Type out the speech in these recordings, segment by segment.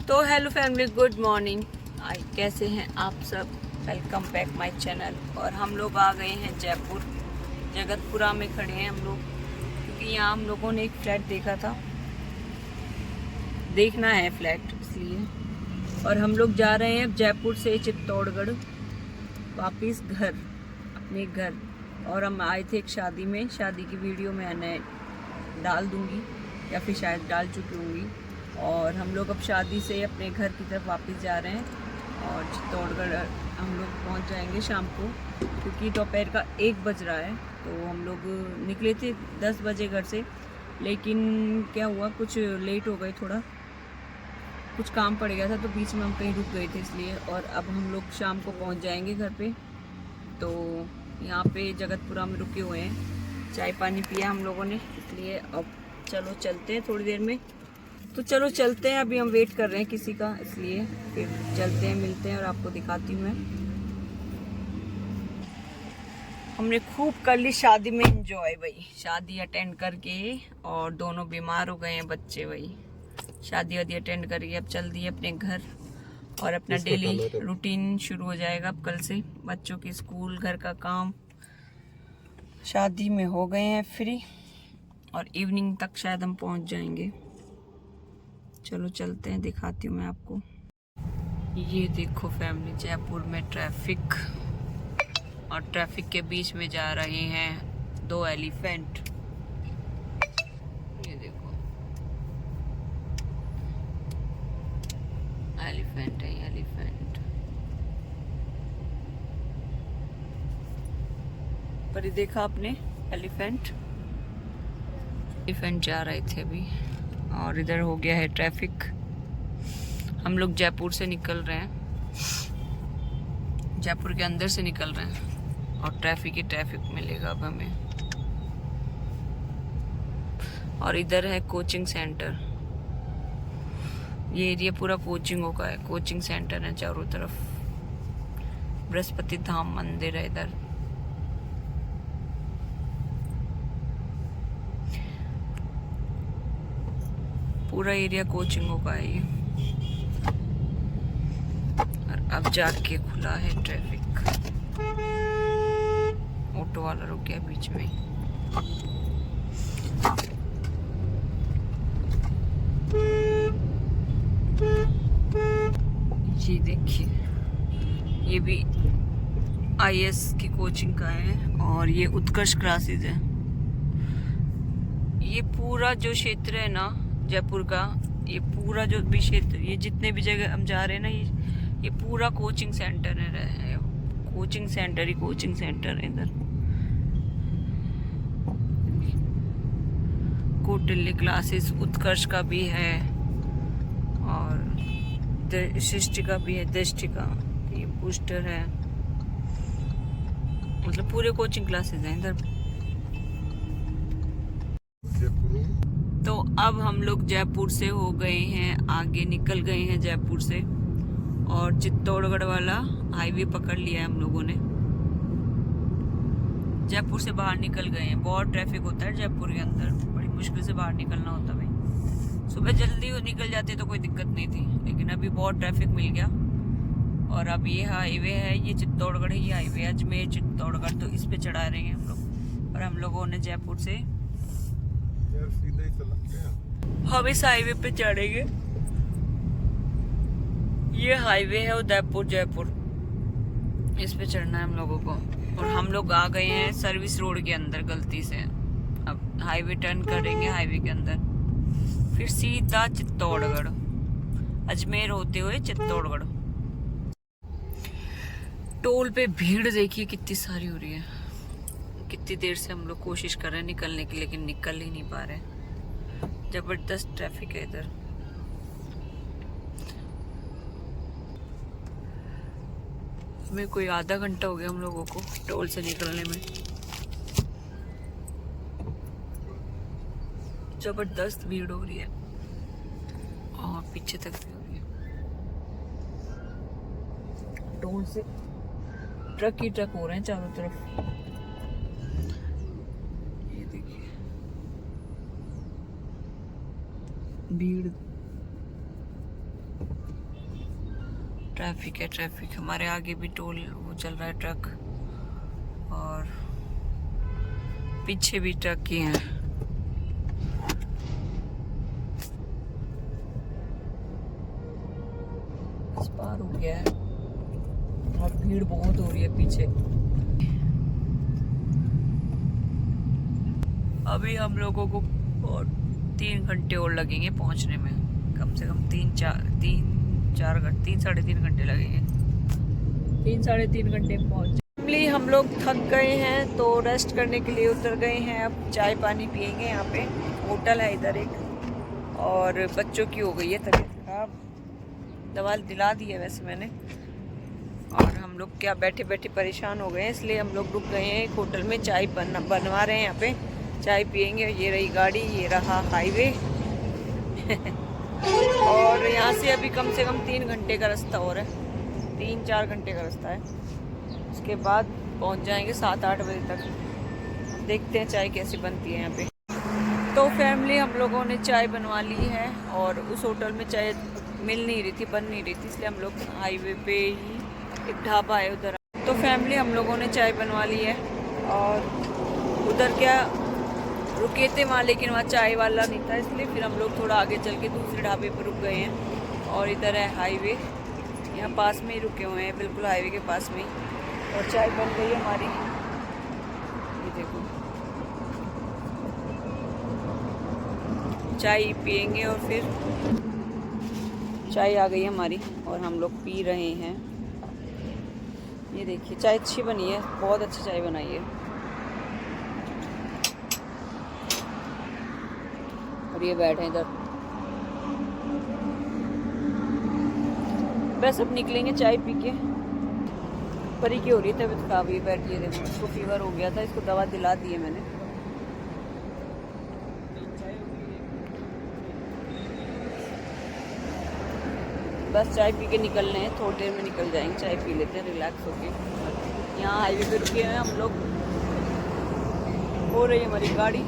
तो hello family, good morning. कैसे हैं आप सब? Welcome back my channel. और हम लोग आ गए हैं जयपुर, जगतपुरा में खड़े हैं हम लोग, क्योंकि यहाँ हम लोगों ने एक फ्लैट देखा था, देखना है फ्लैट इसलिए। और हम लोग जा रहे हैं जयपुर से चित्तौड़गढ़ वापिस घर, अपने घर। और हम आए थे एक शादी में, शादी की वीडियो मैंने डाल दूँगी या फिर शायद डाल चुकी होंगी। और हम लोग अब शादी से अपने घर की तरफ वापस जा रहे हैं और चित्तौड़गढ़ हम लोग पहुंच जाएंगे शाम को, क्योंकि दोपहर का 1 बज रहा है। तो हम लोग निकले थे 10 बजे घर से, लेकिन क्या हुआ, कुछ लेट हो गए, थोड़ा कुछ काम पड़ गया था, तो बीच में हम कहीं रुक गए थे इसलिए। और अब हम लोग शाम को पहुंच जाएंगे घर पे। तो यहाँ पे जगतपुरा में रुके हुए हैं, चाय पानी पिया हम लोगों ने, इसलिए अब चलो चलते हैं थोड़ी देर में। तो चलो चलते हैं, अभी हम वेट कर रहे हैं किसी का, इसलिए फिर चलते हैं, मिलते हैं और आपको दिखाती हूँ मैं। हमने खूब कर ली शादी में एंजॉय भाई, शादी अटेंड करके। और दोनों बीमार हो गए हैं बच्चे भाई, शादी वादी अटेंड करके अब चल दिए अपने घर। और अपना डेली रूटीन शुरू हो जाएगा अब कल से, बच्चों के स्कूल, घर का काम। शादी में हो गए हैं फ्री, और इवनिंग तक शायद हम पहुंच जाएंगे। चलो चलते हैं, दिखाती हूँ मैं आपको। ये देखो फैमिली, जयपुर में ट्रैफिक, और ट्रैफिक के बीच में जा रहे हैं 2 एलिफेंट। ये देखो एलिफेंट है, एलिफेंट। पर ये देखा आपने एलिफेंट? एलिफेंट जा रहे थे अभी, और इधर हो गया है ट्रैफिक। हम लोग जयपुर से निकल रहे हैं, जयपुर के अंदर से निकल रहे हैं, और ट्रैफिक ही ट्रैफिक मिलेगा अब हमें। और इधर है कोचिंग सेंटर, ये एरिया पूरा कोचिंगों का है, कोचिंग सेंटर है चारों तरफ। बृहस्पति धाम मंदिर है इधर। पूरा एरिया कोचिंगों का है ये। और अब जाके खुला है ट्रैफिक, ऑटो वाला रुक गया बीच में। ये देखिए, ये भी आईएएस की कोचिंग का है, और ये उत्कर्ष क्लासेस है। ये पूरा जो क्षेत्र है ना जयपुर का, ये पूरा जो भी क्षेत्र, ये जितने भी जगह हम जा रहे हैं ना, ये पूरा कोचिंग सेंटर है, कोचिंग सेंटर ही कोचिंग सेंटर है इधर। कौटिल्य क्लासेस उत्कर्ष का भी है, और सृष्टि का भी है, दृष्टि का ये बूस्टर है, मतलब पूरे कोचिंग क्लासेस हैं इधर। तो अब हम लोग जयपुर से हो गए हैं आगे, निकल गए हैं जयपुर से, और चित्तौड़गढ़ वाला हाईवे पकड़ लिया है हम लोगों ने। जयपुर से बाहर निकल गए हैं। बहुत ट्रैफिक होता है जयपुर के अंदर, बड़ी मुश्किल से बाहर निकलना होता है भाई। सुबह जल्दी निकल जाते तो कोई दिक्कत नहीं थी, लेकिन अभी बहुत ट्रैफिक मिल गया। और अब ये हाईवे है, ये चित्तौड़गढ़ ही हाईवे, अजमेर चित्तौड़गढ़, तो इस पे चढ़ा रहे हैं हम लोग। और हम लोगों ने जयपुर से सीधे ही चलते हैं, हम इस हाईवे पे चढ़ेंगे। ये हाईवे है उदयपुर जयपुर, इस पे चढ़ना है हम लोगों को। और हम लोग आ गए हैं सर्विस रोड के अंदर गलती से। अब हाईवे टर्न करेंगे, हाईवे के अंदर फिर सीधा चित्तौड़गढ़, अजमेर होते हुए चित्तौड़गढ़। टोल पे भीड़ देखिए कितनी सारी हो रही है। कितनी देर से हम लोग कोशिश कर रहे हैं निकलने की, लेकिन निकल ही नहीं पा रहे, जबरदस्त ट्रैफिक है इधर। हमें कोई आधा घंटा हो गया हम लोगों को टोल से निकलने में। जबरदस्त भीड़ हो रही है, और पीछे तक भी हो रही है। टोल से ट्रक ही ट्रक हो रहे हैं चारों तरफ। ये देखिए भीड़। ट्रैफिक है, ट्रैफिक। हमारे आगे भी टोल वो चल रहा है, ट्रक, और पीछे भी ट्रक ही हैं। इस पार हो गया है और भीड़ बहुत हो रही है पीछे। अभी हम लोगों को और 3 घंटे और लगेंगे पहुंचने में, कम से कम 3 साढ़े 3 घंटे लगेंगे। 3 साढ़े 3 घंटे में पहुंच। फैमिली हम लोग थक गए हैं तो रेस्ट करने के लिए उतर गए हैं। अब चाय पानी पियेंगे। यहाँ पे होटल है इधर एक, और बच्चों की हो गई है तबीयत खराब, दवा दिला दी है वैसे मैंने। और हम लोग क्या बैठे बैठे परेशान हो गए हैं, इसलिए हम लोग रुक गए हैं एक होटल में। चाय बनवा रहे हैं यहाँ पे, चाय पियेंगे। ये रही गाड़ी, ये रहा हाईवे। और यहाँ से अभी कम से कम 3 घंटे का रास्ता हो रहा है, 3-4 घंटे का रास्ता है। उसके बाद पहुँच जाएंगे 7-8 बजे तक। देखते हैं चाय कैसी बनती है यहाँ पे। तो फैमिली हम लोगों ने चाय बनवा ली है, और उस होटल में चाय मिल नहीं रही थी, बन नहीं रही थी, इसलिए हम लोग हाईवे पे ही एक ढाबा है उधर। तो फैमिली हम लोगों ने चाय बनवा ली है, और उधर क्या रुके थे वहाँ, लेकिन वहाँ चाय वाला नहीं था, इसलिए फिर हम लोग थोड़ा आगे चल के दूसरे ढाबे पर रुक गए हैं। और इधर है हाईवे, यहाँ पास में ही रुके हुए हैं, बिल्कुल हाईवे के पास में ही। और चाय बन गई है हमारी, ये देखो। चाय पियेंगे और फिर चाय आ गई है हमारी और हम लोग पी रहे हैं। ये देखिए चाय अच्छी बनी है, बहुत अच्छी चाय बनाई है। और ये बैठे इधर, बस अब निकलेंगे चाय पी के। परी की हो रही है तबीयत खराब, ही बैठी है देखो, इसको फीवर हो गया था, इसको दवा दिला दी है मैंने। बस चाय पी के निकलने हैं, थोड़ी देर में निकल जाएंगे। चाय पी लेते हैं रिलैक्स होके। यहाँ हाईवे पे रुके हैं हम लोग, हो रही है हमारी गाड़ी।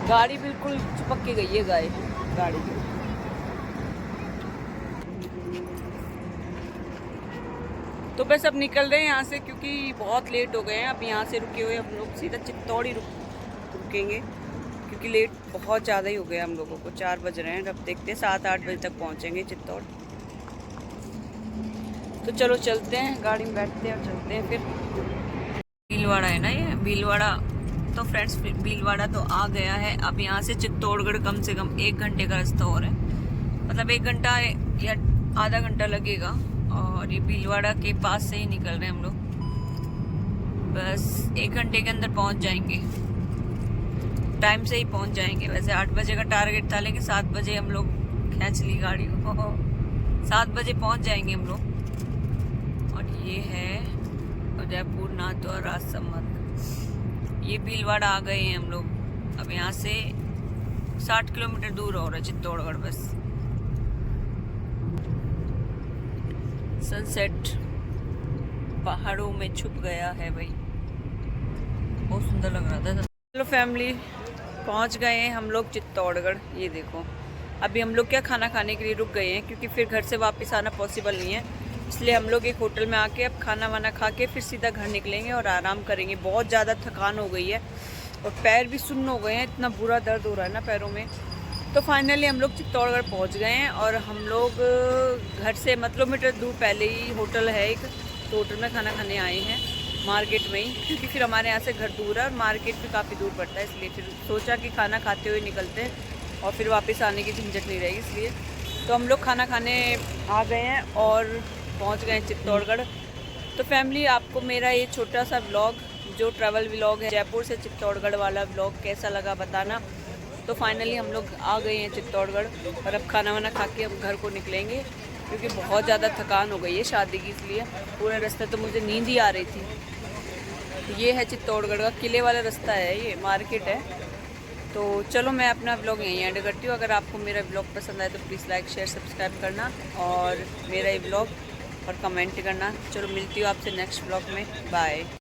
गाड़ी बिल्कुल चिपक के गई है गाड़ी की। तो बस अब निकल रहे हैं यहाँ से, क्योंकि बहुत लेट हो गए हैं। अब यहाँ से रुके हुए हम लोग सीधा चित्तौड़ ही रुकेंगे, क्योंकि लेट बहुत ज़्यादा ही हो गया हम लोगों को। 4 बज रहे हैं, अब देखते हैं 7-8 बजे तक पहुँचेंगे चित्तौड़। तो चलो चलते हैं, गाड़ी में बैठते हैं और चलते हैं फिर। भीलवाड़ा है ना ये, भीलवाड़ा। तो फ्रेंड्स भीलवाड़ा तो आ गया है। अब यहाँ से चित्तौड़गढ़ कम से कम 1 घंटे का रास्ता हो रहा है, मतलब 1 घंटा या आधा घंटा लगेगा। और ये भीलवाड़ा के पास से ही निकल रहे हैं हम लोग। बस 1 घंटे के अंदर पहुँच जाएंगे, टाइम से ही पहुँच जाएंगे। वैसे 8 बजे का टारगेट था, लेकिन 7 बजे हम लोग खींच ली गाड़ी को। 7 बजे पहुँच जाएंगे हम लोग। और ये है उदयपुर नाथद्वारा राजसमंद। ये भीलवाड़ा आ गए हैं हम लोग। अब यहाँ से 60 किलोमीटर दूर हो रहा है चित्तौड़गढ़। बस सनसेट पहाड़ों में छुप गया है भाई, बहुत सुंदर लग रहा था। चलो फैमिली पहुँच गए हैं हम लोग चित्तौड़गढ़। ये देखो अभी हम लोग क्या खाना खाने के लिए रुक गए हैं, क्योंकि फिर घर से वापस आना पॉसिबल नहीं है, इसलिए हम लोग एक होटल में आके अब खाना वाना खा के फिर सीधा घर निकलेंगे और आराम करेंगे। बहुत ज़्यादा थकान हो गई है और पैर भी सुन्न हो गए हैं, इतना बुरा दर्द हो रहा है ना पैरों में। तो फाइनली हम लोग चित्तौड़गढ़ पहुंच गए हैं, और हम लोग घर से किलोमीटर दूर पहले ही होटल है एक, तो होटल में खाना खाने आए हैं मार्केट में ही, क्योंकि फिर हमारे यहाँ से घर दूर है और मार्केट भी काफ़ी दूर पड़ता है, इसलिए फिर सोचा कि खाना खाते हुए निकलते हैं और फिर वापस आने की झंझट नहीं रहेगी, इसलिए तो हम लोग खाना खाने आ गए हैं और पहुंच गए हैं चित्तौड़गढ़। तो फैमिली आपको मेरा ये छोटा सा व्लॉग, जो ट्रैवल व्लॉग है जयपुर से चित्तौड़गढ़ वाला व्लॉग, कैसा लगा बताना। तो फाइनली हम लोग आ गए हैं चित्तौड़गढ़, और अब खाना वाना खा के हम घर को निकलेंगे, क्योंकि बहुत ज़्यादा थकान हो गई है शादी की, इसलिए पूरे रास्ते तो मुझे नींद ही आ रही थी। तो ये है चित्तौड़गढ़ का किले वाला रास्ता है, ये मार्केट है। तो चलो मैं अपना व्लॉग यहीं एंड करती हूँ। अगर आपको मेरा व्लॉग पसंद आए तो प्लीज़ लाइक शेयर सब्सक्राइब करना और मेरा ये व्लॉग और कमेंट करना। चलो मिलती हूँ आपसे नेक्स्ट व्लॉग में, बाय।